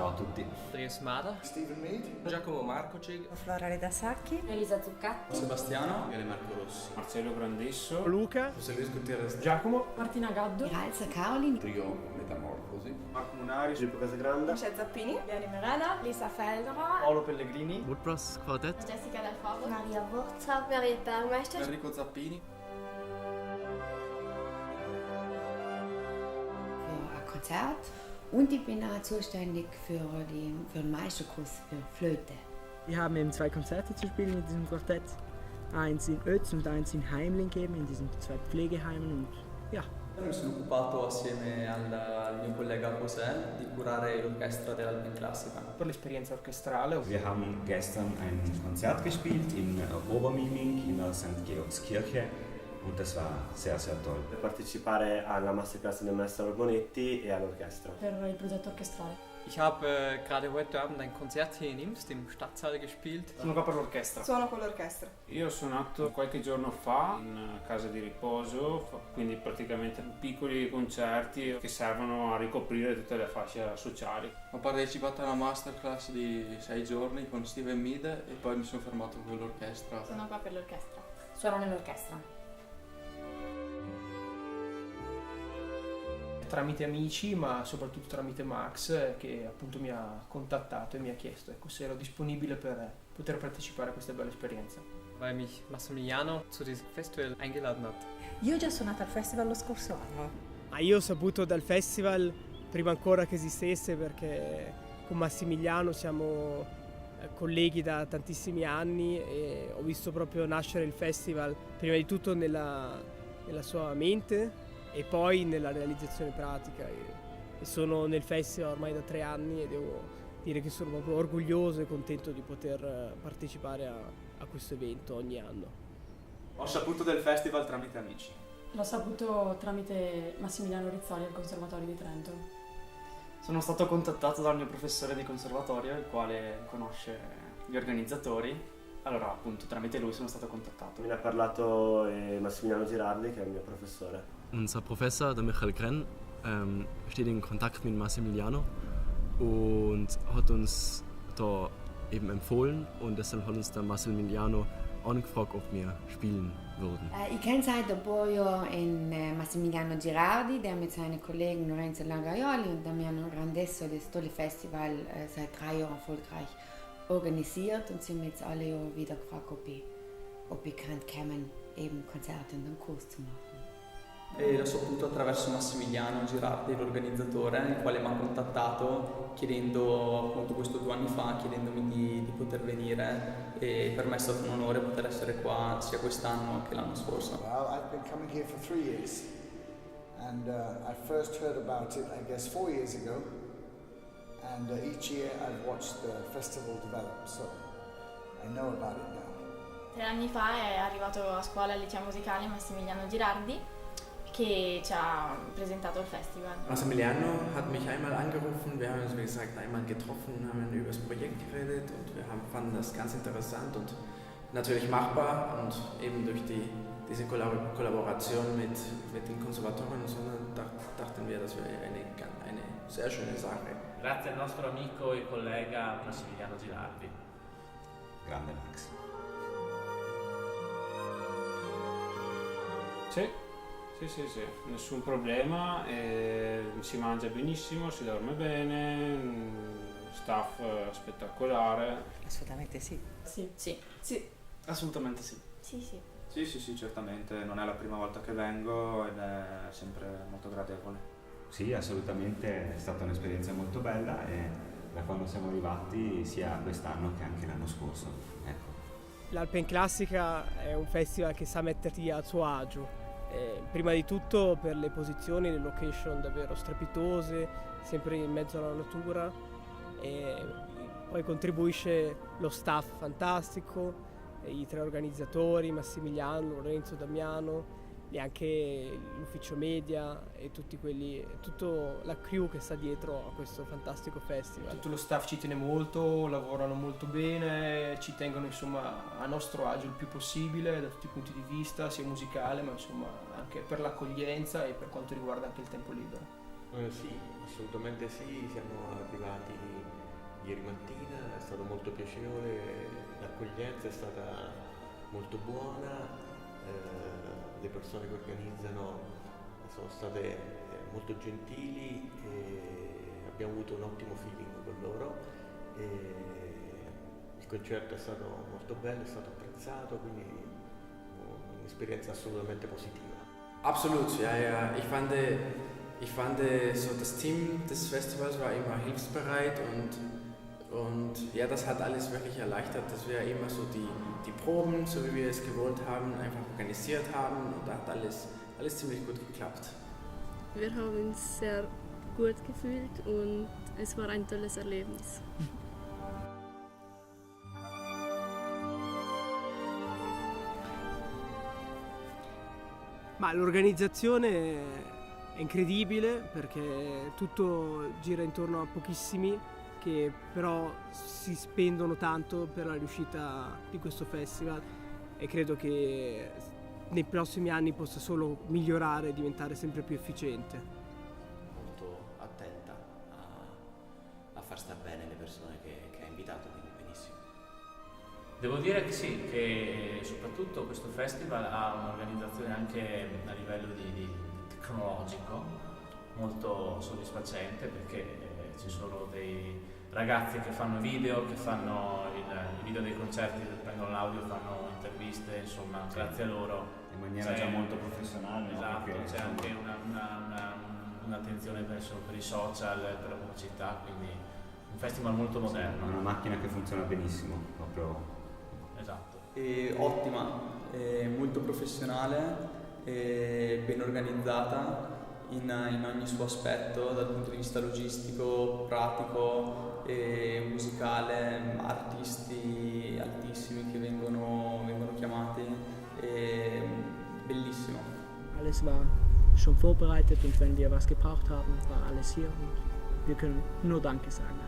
Ciao a tutti. Andreas Mader, Steven Mead, Giacomo Marcoci, Floraleda Sacchi, Elisa Zuccatti, Sebastiano, Viale Marco Rossi, Marcello Grandesso, Luca, José Luis Gutierrez, Giacomo, Martina Gaddo, Raisa Caoli, Trio Metamorfosi, Marco Munari, Filippo Casagranda, Michelle Zappini, Viani Merena, Lisa Felderer, Paolo Pellegrini, Woodbrass Quartett, Jessica Del Favo, Maria Wurzer, Maria Bergmeister, Enrico Zappini. für ein Konzert und ich bin auch zuständig für den Meisterkurs für Flöte. Wir haben eben 2 Konzerte zu spielen in diesem Quartett. Eins in Ötz und eins in Heimling eben, in diesen 2 Pflegeheimen und ja. Mi sono occupato assieme al mio collega José di curare l'orchestra dell'Alpenclassica. per l'esperienza orchestrale. Wir haben gestern ein Konzert gespielt in Obermiming in der St. Georgskirche und das war sehr, sehr toll. per partecipare alla masterclass del maestro Bonetti e all'orchestra. per il progetto orchestrale. Ich habe gerade heute Abend ein Konzert hier in Imst im Stadtsaal gespielt. Sono qua per l'orchestra. Suono con l'orchestra. Io ho suonato qualche giorno fa in casa di riposo, quindi praticamente piccoli concerti che servono a ricoprire tutte le fasce sociali. Ho partecipato a una masterclass di 6 giorni con Steven Mead e poi mi sono fermato con l'orchestra. Sono qua per l'orchestra. Suono nell'orchestra. Tramite amici, ma soprattutto tramite Max, che appunto mi ha contattato e mi ha chiesto se ero disponibile per poter partecipare a questa bella esperienza. Weil mich Massimiliano zu diesem Festival eingeladen hat. Io ho già suonato al festival lo scorso anno. Io ho saputo dal festival prima ancora che esistesse, perché con Massimiliano siamo colleghi da tantissimi anni e ho visto proprio nascere il festival prima di tutto nella sua mente e poi nella realizzazione pratica e sono nel festival ormai da 3 anni e devo dire che sono proprio orgoglioso e contento di poter partecipare a questo evento ogni anno. Ho saputo del festival tramite amici. L'ho saputo tramite Massimiliano Rizzoli al Conservatorio di Trento. Sono stato contattato dal mio professore di conservatorio, il quale conosce gli organizzatori. Allora, appunto, tramite lui sono stato contattato. Me ne ha parlato Massimiliano Girardi, che è il mio professore. Unser Professor, der Michael Krenn, steht in Kontakt mit Massimiliano und hat uns da eben empfohlen und deshalb hat uns der Massimiliano angefragt, ob wir spielen würden. Ich kenne seit ein paar Jahren Massimiliano Girardi, der mit seinen Kollegen Lorenzo Langaioli und Damiano Grandesso das tolle Festival seit 3 Jahren erfolgreich organisiert und sie haben jetzt alle Jahre wieder gefragt, ob ich kommen, eben Konzerte und einen Kurs zu machen. E l'ho saputo attraverso Massimiliano Girardi, l'organizzatore, il quale mi ha contattato chiedendo, appunto questo 2 anni fa, chiedendomi di poter venire e per me è stato un onore poter essere qua sia quest'anno che l'anno scorso. Well, I've been coming here for 3 years and I first heard about it, I guess, 4 years ago, and each year I've watched the festival develop, so I know about it now. 3 anni fa è arrivato a scuola al liceo musicale Massimiliano Girardi, che ci ha presentato il festival. Massimiliano hat mich einmal angerufen, wir haben uns wie gesagt einmal getroffen, haben über das Projekt geredet und wir fanden das ganz interessant und natürlich machbar und eben durch diese Kollaboration mit den Konservatorien und so dachten wir, das wäre eine sehr schöne Sache. Grazie al nostro amico e collega Massimiliano Girardi. Grande Max. Sì, nessun problema, si mangia benissimo, si dorme bene, staff spettacolare. Assolutamente sì. Sì. Assolutamente sì. Sì, certamente, non è la prima volta che vengo ed è sempre molto gradevole. Sì, assolutamente è stata un'esperienza molto bella e da quando siamo arrivati sia quest'anno che anche l'anno scorso. Ecco. L'Alpenclassica è un festival che sa metterti a suo agio. Prima di tutto per le posizioni, le location davvero strepitose, sempre in mezzo alla natura, e poi contribuisce lo staff fantastico, i 3 organizzatori, Massimiliano, Lorenzo, Damiano, e anche l'ufficio media e tutta la crew che sta dietro a questo fantastico festival. Tutto lo staff ci tiene molto, lavorano molto bene, ci tengono insomma a nostro agio il più possibile da tutti i punti di vista, sia musicale ma insomma anche per l'accoglienza e per quanto riguarda anche il tempo libero. Sì, assolutamente sì, siamo arrivati ieri mattina, è stato molto piacevole, l'accoglienza è stata molto buona, le persone che organizzano sono state molto gentili e abbiamo avuto un ottimo feeling con loro. Il concerto è stato molto bello, è stato apprezzato, quindi un'esperienza assolutamente positiva. Absolut, ja. Ich fand so das Team des Festivals war immer hilfsbereit und ja, das hat alles wirklich erleichtert, dass wir immer so die Proben, so wie wir es gewollt haben, einfach organisiert haben und da hat alles ziemlich gut geklappt. Wir haben uns sehr gut gefühlt und es war ein tolles Erlebnis. Ma l'organizzazione è incredibile perché tutto gira intorno a pochissimi che però si spendono tanto per la riuscita di questo festival e credo che nei prossimi anni possa solo migliorare e diventare sempre più efficiente. Molto attenta a far star bene le persone che ha invitato, quindi benissimo. Devo dire che sì, che soprattutto questo festival ha un'organizzazione anche a livello di tecnologico molto soddisfacente perché ci sono dei ragazzi che fanno video, che fanno i video dei concerti, prendono l'audio, fanno interviste, insomma, grazie a loro. In maniera già molto professionale. Esatto, no? c'è anche un'attenzione per i social, per la pubblicità, quindi un festival molto moderno. È una macchina che funziona benissimo, proprio. Esatto. Ottima, molto professionale, ben organizzata in ogni suo aspetto, dal punto di vista logistico, pratico, musicale, artisti altissimi che vengono chiamati, bellissimo. Alles war schon vorbereitet und wenn wir was gebraucht haben, war alles hier und wir können nur Danke sagen.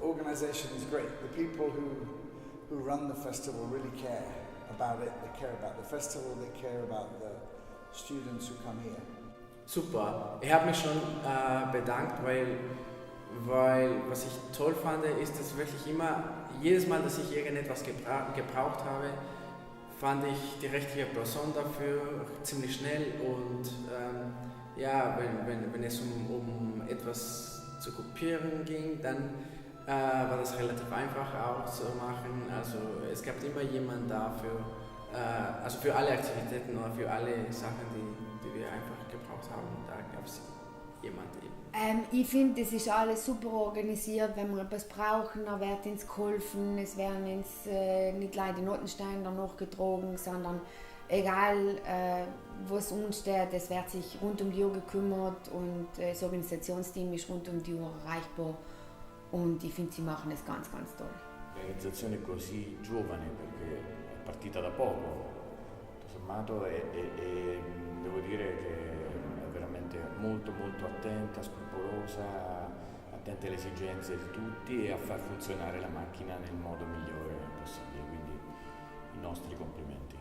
The organization is great. The people who run the festival really care about it. They care about the festival, they care about the students who come here. Super. Ich habe mich schon bedankt, weil was ich toll fand, ist, dass wirklich jedes Mal, dass ich irgendetwas gebraucht habe, fand ich die richtige Person dafür ziemlich schnell und ja, wenn es um etwas zu kopieren ging, dann war das relativ einfach auch zu machen. Also es gab immer jemanden dafür, also für alle Aktivitäten oder für alle Sachen, die wir einfach gebraucht haben, da gab es jemanden eben. Ich finde, es ist alles super organisiert. Wenn wir etwas brauchen, dann wird uns geholfen. Es werden uns nicht leider Notensteine nachgetragen, sondern egal was uns steht, es wird sich rund um die Uhr gekümmert und das Organisationsteam ist rund um die Uhr erreichbar. Und ich finde, sie machen es ganz, ganz toll. L'organizzazione è così giovane perché è partita da poco, tutto sommato, e devo dire che è veramente molto molto attenta, scrupolosa, attenta alle esigenze di tutti e a far funzionare la macchina nel modo migliore possibile, quindi i nostri complimenti.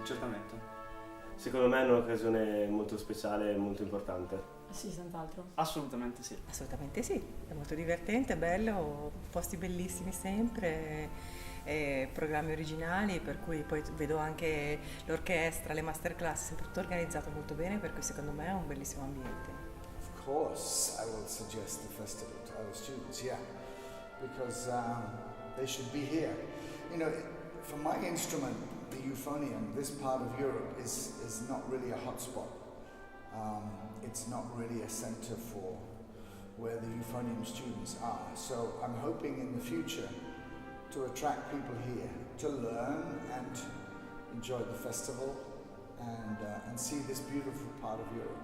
Certamente. Secondo me è un'occasione molto speciale e molto importante. Sì, senz'altro. Assolutamente sì. Assolutamente sì, è molto divertente, bello, posti bellissimi sempre, programmi originali, per cui poi vedo anche l'orchestra, le masterclass, sempre tutto organizzato molto bene, per cui secondo me è un bellissimo ambiente. Of course, I will suggest the festival to other students, yeah, because they should be here. You know, for my instrument, the euphonium, this part of Europe is not really a hotspot. It's not really a center for where the euphonium students are. So I'm hoping in the future to attract people here to learn and enjoy the festival and see this beautiful part of Europe.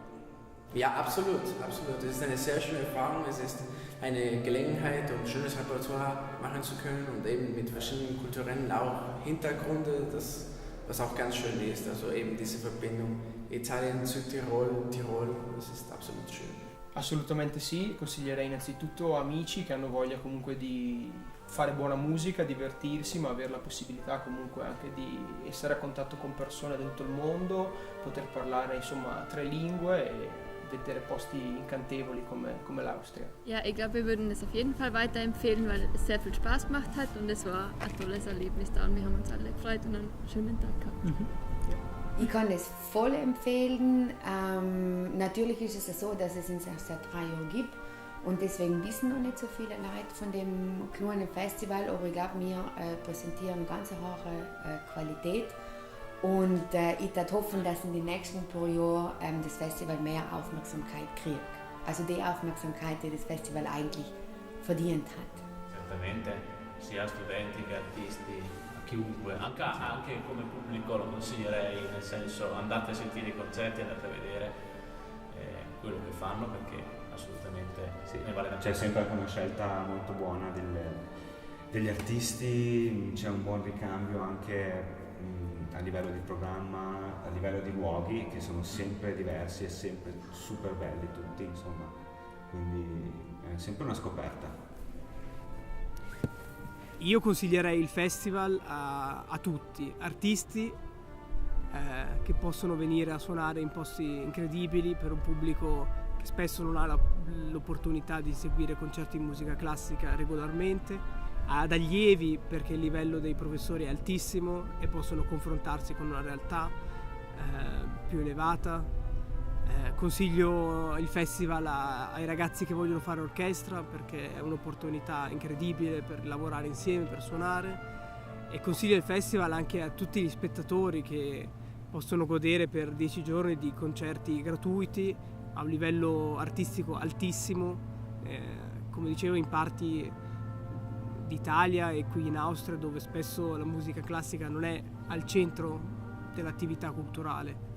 Ja, absolut, absolut. Es ist eine sehr schöne Erfahrung. Es ist eine Gelegenheit, um schönes Repertoire machen zu können und eben mit verschiedenen kulturellen auch Hintergründe, was auch ganz schön ist. Also eben diese Verbindung Italien, Südtirol, Tirol, das ist absolut schön. Assolutamente sì, consiglierei innanzitutto amici che hanno voglia comunque di fare buona musica, divertirsi, ma avere la possibilità comunque anche di essere a contatto con persone da tutto il mondo, poter parlare insomma 3 lingue e vedere posti incantevoli come l'Austria. Ja, ich glaube, wir würden es auf jeden Fall weiterempfehlen, weil es sehr viel Spaß gemacht hat und es war ein tolles Erlebnis da und wir haben uns alle gefreut und einen schönen Tag gehabt. Ich kann das voll empfehlen. Natürlich ist es so, dass es uns erst seit 3 Jahren gibt und deswegen wissen noch nicht so viele Leute von dem kleinen Festival, aber ich glaube, wir präsentieren ganz hohe Qualität und ich darf hoffen, dass in den nächsten paar Jahren das Festival mehr Aufmerksamkeit kriegt. Also die Aufmerksamkeit, die das Festival eigentlich verdient hat. Certamente, sia studenti che artisti, chiunque, anche come pubblico lo consiglierei, nel senso andate a sentire i concerti, andate a vedere quello che fanno perché assolutamente ne vale la pena. C'è sempre anche una scelta molto buona degli artisti, c'è un buon ricambio anche a livello di programma, a livello di luoghi che sono sempre diversi e sempre super belli tutti, insomma, quindi è sempre una scoperta. Io consiglierei il festival a tutti, artisti che possono venire a suonare in posti incredibili per un pubblico che spesso non ha l'opportunità di seguire concerti di musica classica regolarmente, ad allievi perché il livello dei professori è altissimo e possono confrontarsi con una realtà più elevata. Consiglio il festival ai ragazzi che vogliono fare orchestra perché è un'opportunità incredibile per lavorare insieme, per suonare, e consiglio il festival anche a tutti gli spettatori che possono godere per 10 giorni di concerti gratuiti a un livello artistico altissimo, come dicevo in parti d'Italia e qui in Austria dove spesso la musica classica non è al centro dell'attività culturale.